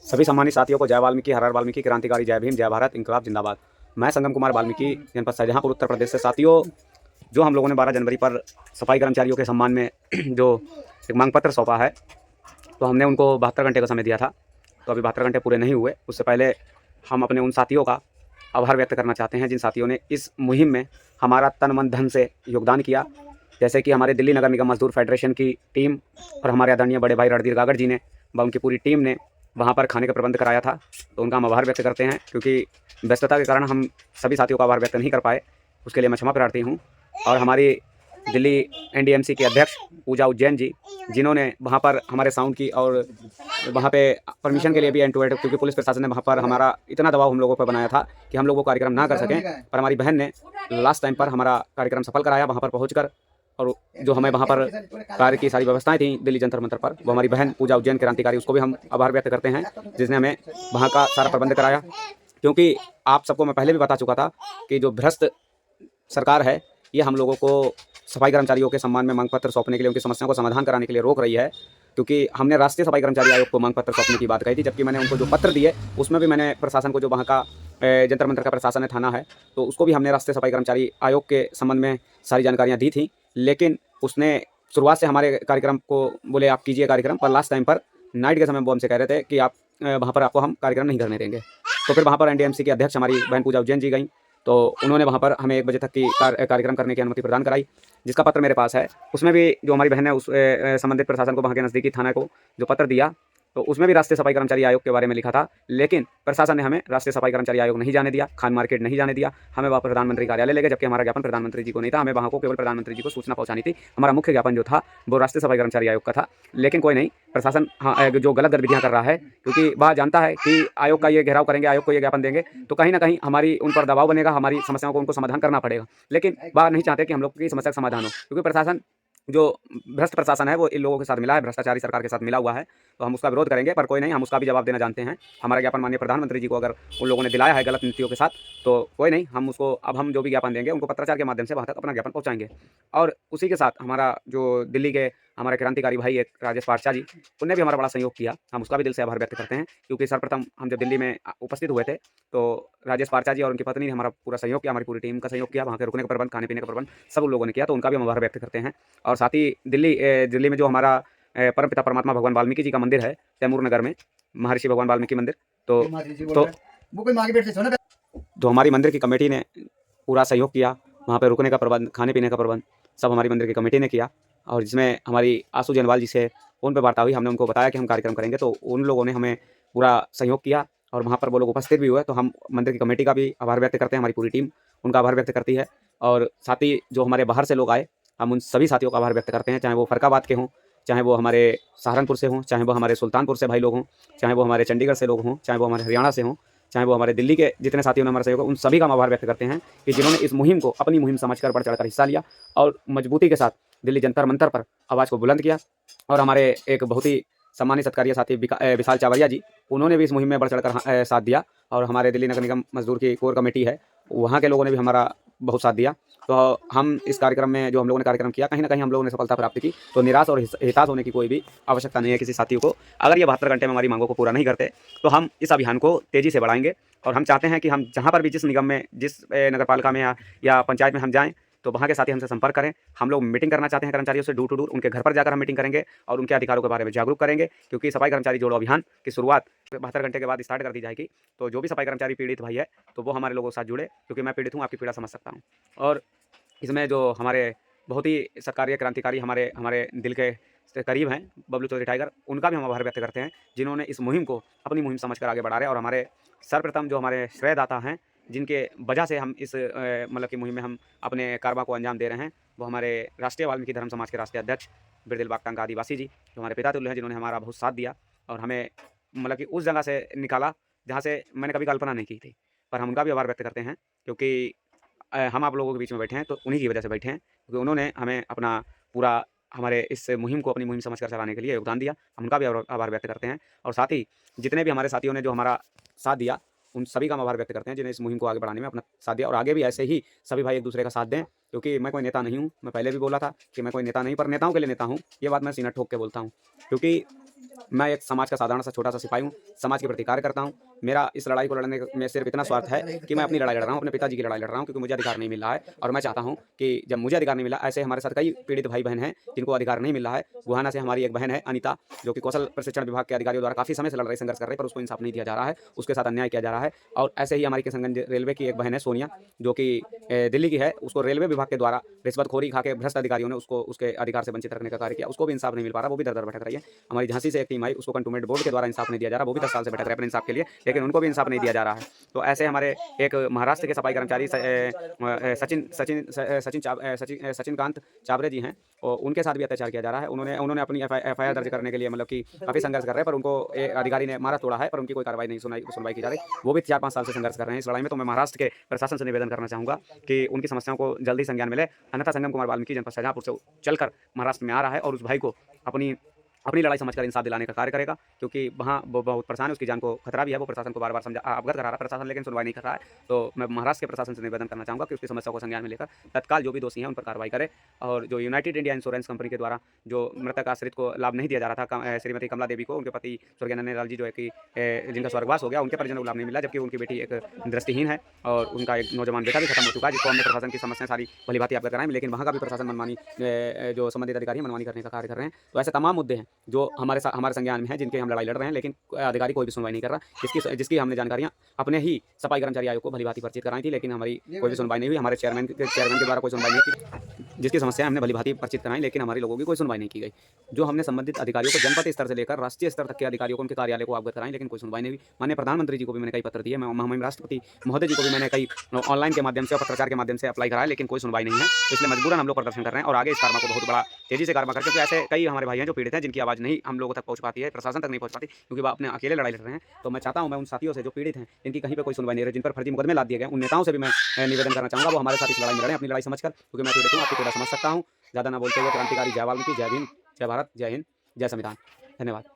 सभी सम्मानित साथियों को जय वाल्मीकि, हर हर वाल्मीकि, क्रांतिकारी जय भीम, जय भारत, इंकलाब जिंदाबाद। मैं संगम कुमार वाल्मीकि, जनपद शाहजहांपुर, उत्तर प्रदेश से। साथियों, जो हम लोगों ने 12 जनवरी पर सफाई कर्मचारियों के सम्मान में जो एक मांग पत्र सौंपा है, तो हमने उनको 72 घंटे का समय दिया था। तो अभी 72 घंटे पूरे नहीं हुए। उससे पहले हम अपने उन साथियों का आभार व्यक्त करना चाहते हैं जिन साथियों ने इस मुहिम में हमारा तन मन धन से योगदान किया। जैसे कि हमारे दिल्ली नगर निगम मजदूर फेडरेशन की टीम और हमारे आदरणीय बड़े भाई रणधीर गागड़ जी ने व उनकी पूरी टीम ने वहाँ पर खाने का प्रबंध कराया था। तो उनका हम आभार व्यक्त करते हैं, क्योंकि व्यस्तता के कारण हम सभी साथियों का आभार व्यक्त नहीं कर पाए। उसके लिए मैं क्षमा प्रार्थी हूँ। और हमारी दिल्ली एनडीएमसी के अध्यक्ष पूजा उज्जैन जी, जिन्होंने वहाँ पर हमारे साउंड की और वहाँ पे परमिशन के लिए भी एंड टू एंड, क्योंकि पुलिस प्रशासन ने वहाँ पर हमारा इतना दबाव हम लोगों पर बनाया था कि हम लोग वो कार्यक्रम ना कर सकें, पर हमारी बहन ने लास्ट टाइम पर हमारा कार्यक्रम सफल कराया वहाँ पर पहुँचकर। और जो हमें वहाँ पर कार्य की सारी व्यवस्थाएं थी दिल्ली जंतर मंतर पर, वो हमारी बहन पूजा उज्जैन क्रांतिकारी, उसको भी हम आभार व्यक्त करते हैं, जिसने हमें वहाँ का सारा प्रबंध कराया। क्योंकि आप सबको मैं पहले भी बता चुका था कि जो भ्रष्ट सरकार है, ये हम लोगों को सफाई कर्मचारियों के सम्मान में मांग पत्र सौंपने के लिए, उनकी समस्याओं को समाधान कराने के लिए रोक रही है। क्योंकि हमने राष्ट्रीय सफाई कर्मचारी आयोग को मांग पत्र सौंपने की बात कही थी, जबकि मैंने उनको जो पत्र दिए उसमें भी मैंने प्रशासन को, जो वहाँ का जंतर मंतर का प्रशासन है, थाना है, तो उसको भी हमने राष्ट्रीय सफाई कर्मचारी आयोग के संबंध में सारी जानकारियाँ दी थी। लेकिन उसने शुरुआत से हमारे कार्यक्रम को बोले आप कीजिए कार्यक्रम, पर लास्ट टाइम पर नाइट के समय वो हमसे कह रहे थे कि आप वहाँ पर आपको हम कार्यक्रम नहीं करने देंगे। तो फिर वहाँ पर एनडीएमसी के अध्यक्ष हमारी बहन पूजा उज्जैन जी गई, तो उन्होंने वहाँ पर हमें 1 बजे तक की कार्यक्रम करने की अनुमति प्रदान कराई, जिसका पत्र मेरे पास है। उसमें भी जो हमारी बहन ने उस संबंधित प्रशासन को, वहाँ के नज़दीकी थाना को जो पत्र दिया, तो उसमें भी राष्ट्रीय सफाई कर्मचारी आयोग के बारे में लिखा था। लेकिन प्रशासन ने हमें राष्ट्रीय सफाई कर्मचारी आयोग नहीं जाने दिया, खान मार्केट नहीं जाने दिया, हमें वहाँ प्रधानमंत्री कार्यालय ले गए, जबकि हमारा ज्ञापन प्रधानमंत्री जी को नहीं था। हमें वहाँ को केवल प्रधानमंत्री जी को सूचना पहुँचानी थी। हमारा मुख्य ज्ञापन जो था वो राष्ट्रीय सफाई कर्मचारी आयोग का था। लेकिन कोई नहीं, प्रशासन जो गलत गतिविधियाँ कर रहा है, क्योंकि वह जानता है कि आयोग का ये घेराव करेंगे, आयोग को ये ज्ञापन देंगे, तो कहीं ना कहीं हमारी उन पर दबाव बनेगा, हमारी समस्याओं को उनको समाधान करना पड़ेगा। लेकिन वह नहीं चाहते कि हम लोग की समस्या का समाधान हो, क्योंकि प्रशासन जो भ्रष्ट प्रशासन है वो इन लोगों के साथ मिला है, भ्रष्टाचारी सरकार के साथ मिला हुआ है। तो हम उसका विरोध करेंगे, पर कोई नहीं, हम उसका भी जवाब देना जानते हैं। हमारा ज्ञापन माननीय प्रधानमंत्री जी को अगर उन लोगों ने दिलाया है गलत नीतियों के साथ, तो कोई नहीं, हम उसको, अब हम जो भी ज्ञापन देंगे उनको पत्राचार के माध्यम से वहाँ तक अपना ज्ञापन पहुँचाएंगे। और उसी के साथ हमारा जो दिल्ली के हमारे क्रांतिकारी भाई एक राजेश पारचा जी, उनने भी हमारा बड़ा सहयोग किया। हम उसका भी दिल से आभार व्यक्त करते हैं, क्योंकि सर्वप्रथम हम जब दिल्ली में उपस्थित हुए थे, तो राजेश पारचा जी और उनकी पत्नी ने हमारा पूरा सहयोग किया, हमारी पूरी टीम का सहयोग किया, वहाँ के रुकने का प्रबंध, खाने पीने का प्रबंध सब उन लोगों ने किया, तो उनका भी हम आभार व्यक्त करते हैं। और साथ ही दिल्ली में जो हमारा परमपिता परमात्मा भगवान वाल्मीकि जी का मंदिर है तैमूर नगर में, महर्षि भगवान वाल्मीकि मंदिर, तो हमारी मंदिर की कमेटी ने पूरा सहयोग किया। वहाँ पे रुकने का प्रबंध, खाने पीने का प्रबंध सब हमारी मंदिर की कमेटी ने किया। और जिसमें हमारी आशु जनवाल जी से फ़ोन पे वार्ता हुई, हमने उनको बताया कि हम कार्यक्रम करेंगे, तो उन लोगों ने हमें पूरा सहयोग किया और वहाँ पर वो लोग उपस्थित भी हुए। तो हम मंदिर की कमेटी का भी आभार व्यक्त करते हैं, हमारी पूरी टीम उनका आभार व्यक्त करती है। और साथ ही जो हमारे बाहर से लोग आए, हम उन सभी साथियों का आभार व्यक्त करते हैं, चाहे वो फरकाबाद के हों, चाहे वो हमारे सहारनपुर से हों, चाहे वो हमारे सुल्तानपुर से भाई लोग हों, चाहे वो हमारे चंडीगढ़ से लोग हों, चाहे वो हमारे हरियाणा से हों, चाहे वो हमारे दिल्ली के जितने साथियों ने हमारा सहयोग, उन सभी का हम आभार व्यक्त करते हैं कि जिन्होंने इस मुहिम को अपनी मुहिम समझकर बढ़ चढ़कर हिस्सा लिया और मजबूती के साथ दिल्ली जंतर मंतर पर आवाज़ को बुलंद किया। और हमारे एक बहुत ही सम्मानित सत्कार्य साथी विशाल चावरिया जी, उन्होंने भी इस मुहिम में बढ़ चढ़कर साथ दिया। और हमारे दिल्ली नगर निगम मजदूर की कोर कमेटी है, वहाँ के लोगों ने भी हमारा बहुत साथ दिया। तो हम इस कार्यक्रम में, जो हम लोगों ने कार्यक्रम किया, कहीं ना कहीं हम लोगों ने सफलता प्राप्त की। तो निराश और हताश होने की कोई भी आवश्यकता नहीं है किसी साथियों को। अगर ये 72 घंटे में हमारी मांगों को पूरा नहीं करते, तो हम इस अभियान को तेज़ी से बढ़ाएंगे। और हम चाहते हैं कि हम जहाँ पर भी, जिस निगम में, जिस नगर पालिका में या पंचायत में हम जाएँ, तो वहाँ के साथी हमसे संपर्क करें। हम लोग मीटिंग करना चाहते हैं कर्मचारियों से, डोर टू डोर उनके घर पर जाकर हम मीटिंग करेंगे और उनके अधिकारों के बारे में जागरूक करेंगे। क्योंकि सफाई कर्मचारी जोड़ो अभियान की शुरुआत 72 घंटे के बाद स्टार्ट कर दी जाएगी। तो जो भी सफाई कर्मचारी पीड़ित भाई है, तो वो हमारे लोगों के साथ जुड़े, क्योंकि मैं पीड़ित हूँ, आपकी पीड़ा समझ सकता हूँ। और इसमें जो हमारे बहुत ही सरकारी क्रांतिकारी हमारे हमारे दिल के करीब हैं, बबलू चौधरी टाइगर, उनका भी हम आभार व्यक्त करते हैं, जिन्होंने इस मुहिम को अपनी मुहिम समझकर आगे बढ़ा रहे हैं। और हमारे सर्वप्रथम जो हमारे श्रेयदाता हैं, जिनके वजह से हम इस मतलब की मुहिम में हम अपने कारवा को अंजाम दे रहे हैं, वो हमारे राष्ट्रीय वाल्मीकि धर्म समाज के राष्ट्रीय अध्यक्ष बिरदिल बागटांग आदिवासी जी, जो हमारे पिता तुल्य हैं, जिन्होंने हमारा बहुत साथ दिया और हमें मतलब कि उस जगह से निकाला जहाँ से मैंने कभी कल्पना नहीं की थी। पर हम उनका भी आभार व्यक्त करते हैं, क्योंकि हम आप लोगों के बीच में बैठे हैं तो उन्हीं की वजह से बैठे हैं, क्योंकि उन्होंने हमें अपना पूरा, हमारे इस मुहिम को अपनी मुहिम समझकर चलाने के लिए योगदान दिया। हम उनका भी आभार व्यक्त करते हैं। और साथ ही जितने भी हमारे साथियों ने जो हमारा साथ दिया, उन सभी का हम आभार व्यक्त करते हैं, जिन्हें इस मुहिम को आगे बढ़ाने में अपना साथ दिया। और आगे भी ऐसे ही सभी भाई एक दूसरे का साथ दें क्योंकि मैं कोई नेता नहीं हूँ। मैं पहले भी बोला था कि मैं कोई नेता नहीं, पर नेताओं के लिए नेता हूँ। ये बात मैं सीना ठोक के बोलता हूँ, क्योंकि मैं एक समाज का साधारण सा छोटा सा सिपाही हूँ, समाज के प्रति कार्य करता हूँ। मेरा इस लड़ाई को लड़ने में सिर्फ इतना स्वार्थ है कि मैं अपनी लड़ाई लड़ रहा हूँ, अपने पिताजी की लड़ाई लड़ रहा हूँ, क्योंकि मुझे अधिकार नहीं मिल रहा है। और मैं चाहता हूँ कि जब मुझे अधिकार नहीं मिला, ऐसे हमारे साथ कई पीड़ित भाई बहन हैं जिनको अधिकार नहीं मिल रहा है। गोहाना से हमारी एक बहन है अनीता, जो कि कौशल प्रशिक्षण विभाग के अधिकारियों द्वारा काफ़ी समय से लड़ रही, संघर्ष कर रही, पर उसको इंसाफ नहीं दिया जा रहा है, उसके साथ अन्याय किया जा रहा है। और ऐसे ही हमारी किशनगंज रेलवे की एक बहन है सोनिया, जो कि दिल्ली की है, उसको रेलवे विभाग के द्वारा रिश्वतखोरी खा के भ्रष्ट अधिकारियों ने उसको उसके अधिकार से वंचित रखने का कार्य किया, उसको भी इंसाफ नहीं मिल पा रहा, वो भी दर दर भटक रही है। हमारी झांसी से एक टीम आई, उसको कंटोनमेंट बोर्ड के द्वारा इंसाफ नहीं दिया जा रहा, वो भी 10 साल से भटक रहे अपने इंसाफ के लिए, लेकिन उनको भी इंसाफ नहीं दिया जा रहा है। तो ऐसे हमारे एक महाराष्ट्र के सफाई कर्मचारी सचिनकांत चावरे जी हैं, और उनके साथ भी अत्याचार किया जा रहा है। उन्होंने अपनी एफआईआर दर्ज करने के लिए मतलब कि काफ़ी संघर्ष कर रहे हैं, पर उनको अधिकारी ने मारा तोड़ा है, पर उनकी कोई कार्रवाई नहीं सुनवाई की जा रही। वो भी 4-5 साल से संघर्ष कर रहे हैं इस लड़ाई में। तो मैं महाराष्ट्र के प्रशासन से निवेदन करना चाहूँगा कि उनकी समस्याओं को जल्दी संज्ञान मिले, अन्यथा संगम कुमार वाल्मीकि जनपद शाहजहाँपुर से चलकर महाराष्ट्र में आ रहा है और उस भाई को अपनी लड़ाई समझकर इंसाफ दिलाने का कार्य करेगा, क्योंकि वहाँ वो बहुत परेशान है, उसकी जान को खतरा भी है। वो प्रशासन को बार-बार अवगत करा रहा है प्रशासन, लेकिन सुनवाई नहीं कर रहा है। तो मैं महाराष्ट्र के प्रशासन से निवेदन करना चाहूँगा कि उसकी समस्या को संज्ञान में लेकर तत्काल जो भी दोषी हैं उन पर कार्रवाई करे। और जो यूनाइटेड इंडिया इंश्योरेंस कंपनी के द्वारा जो मृतक आश्रित को लाभ नहीं दिया जा रहा था, श्रीमती कमला देवी को, उनके पति स्वर्गीय नन्हेलाल जी जो है कि जिनका स्वर्गवास हो गया, उनके परिजनों को लाभ नहीं मिला, जबकि उनकी बेटी एक दृष्टिहीन है और उनका एक नौजवान बेटा भी खत्म हो चुका है, जिसको हमने प्रशासन की समस्याएं सारी भलीभांति अवगत कराएं, लेकिन वहाँ का भी प्रशासन मनमानी, जो संबंधित अधिकारी मनमानी करने का कार्य कर रहे हैं। तो ऐसे तमाम मुद्दे हैं जो हमारे संज्ञान में है, जिनके हम लड़ाई लड़ रहे हैं, लेकिन अधिकारी कोई भी सुनवाई नहीं कर रहा। जिसकी हमने जानकारियां अपने ही सफाई कर्मचारी आयोग को भलीभांति परिचित कराई थी, लेकिन हमारी कोई भी सुनवाई नहीं हुई। हमारे चेयरमैन के द्वारा कोई सुनवाई नहीं की, जिसकी समस्या हमने भलीभांति परिचित कराई, लेकिन हमारी लोगों की कोई सुनवाई नहीं की गई। जो हमने संबंधित अधिकारियों को जनपद स्तर से लेकर राष्ट्रीय स्तर तक के अधिकारियों को, उनके कार्यालय को अवगत कराई, लेकिन कोई सुनवाई नहीं हुई। माननीय प्रधानमंत्री जी को भी मैंने कई पत्र दिए, महामहिम राष्ट्रपति महोदय जी को भी मैंने कई ऑनलाइन के माध्यम से और पत्रचार के माध्यम से अप्लाई कराया, लेकिन कोई सुनवाई नहीं है। इसलिए मजबूरन हम लोग प्रदर्शन कर रहे हैं और आगे इस कार्य को बहुत बड़ा तेजी से कार्य करके, क्योंकि ऐसे कई हमारे भाई हैं जो पीड़ित हैं, जिनकी आवाज़ नहीं हम लोगों तक पहुँच पाती है, प्रशासन तक नहीं पहुँच पाती, क्योंकि वो अपने अकेले लड़ाई लड़ रहे हैं। तो मैं चाहता हूँ, मैं उन साथियों से जो पीड़ित हैं, जिनकी कहीं पर कोई सुनवाई नहीं रही, जिन पर फर्जी मुकदमे लाद दिए गए, उन नेताओं से भी मैं निवेदन करना चाहूँगा वो हमारे साथ इस लड़ाई में लड़ें, अपनी लड़ाई समझकर, क्योंकि मैं पीड़ित हूँ, आपकी पीड़ा समझ सकता हूँ। ज़्यादा ना बोलते हुए क्रांतिकारी जय वाल्मीकि, जय भीम, जय भारत, जय हिंद, जय संविधान। धन्यवाद।